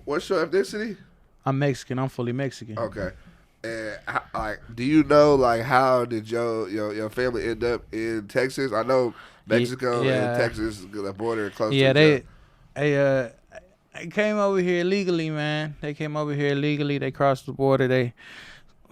What's your ethnicity? I'm Mexican. I'm fully Mexican. Okay. And like, do you know like how did your family end up in Texas? I know Mexico and Yeah, Texas the border are close to yeah. each other. They came over here legally, man. They came over here legally. They crossed the border. They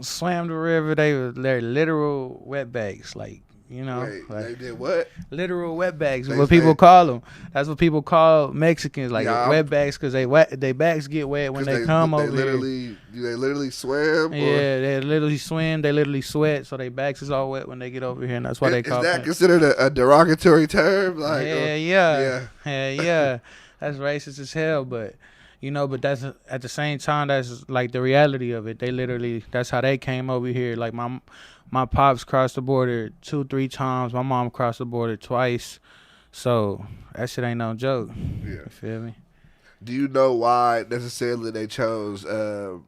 swam the river. They're literal wetbacks, like Wait, like they did what? literal wetbacks. They What people say call them. That's what people call Mexicans, like yeah, wetbacks, because they backs get wet when because they come they over here. literally swam or Yeah, they literally swim. They literally sweat, so their backs is all wet when they get over here, and that's why they is call that it. considered a derogatory term? Like, Hell yeah, yeah, hell yeah. That's racist as hell, but but that's at the same time that's like the reality of it. They literally that's how they came over here. Like my pops crossed the border 2-3 times. My mom crossed the border twice. So that shit ain't no joke. yeah. You feel me? Do you know why necessarily they chose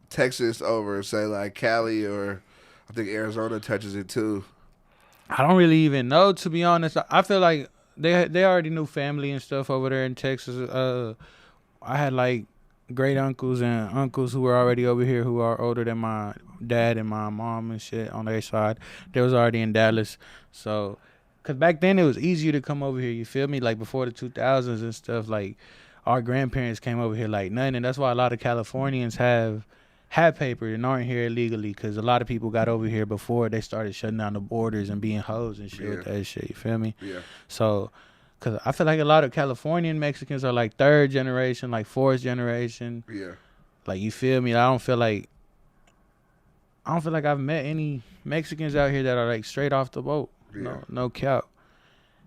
Texas over, say, like Cali or I think Arizona touches it too? I don't really even know, to be honest. I feel like they already knew family and stuff over there in Texas. I had like great uncles and uncles who were already over here who are older than my dad and my mom and shit on their side. They was already in Dallas, so because back then it was easier to come over here. You feel me? Like before the 2000s and stuff. Like our grandparents came over here like nothing, and that's why a lot of Californians have paper and aren't here illegally, because a lot of people got over here before they started shutting down the borders and being hoes and shit with that shit. You feel me? Yeah. So, because I feel like a lot of Californian Mexicans are like third generation, like fourth generation. Yeah. Like, you feel me? I don't feel like I've met any Mexicans out here that are like straight off the boat. Yeah. No cap.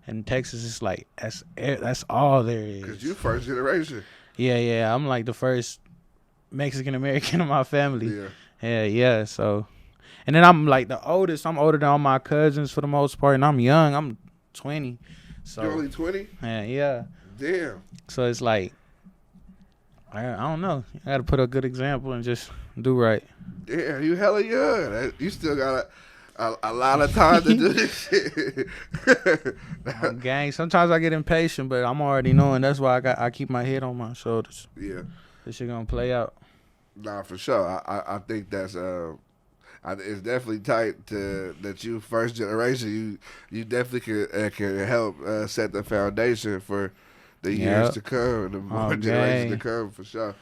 And Texas is like that's all there is. Because you first generation. Yeah. I'm like the first Mexican American in my family. Yeah. Yeah. So, and then I'm like the oldest. I'm older than all my cousins for the most part, and I'm young. I'm 20. So You're only 20? yeah. Damn. So it's like I don't know. I got to put a good example and just do right. Damn, you hella young. You still got a lot of time to do this shit. Gang. Sometimes I get impatient, but I'm already knowing. That's why I keep my head on my shoulders. Yeah. This shit gonna play out. Nah, for sure. I think that's it's definitely tight that you first generation. You definitely can help set the foundation for the years to come and the more generations to come for sure.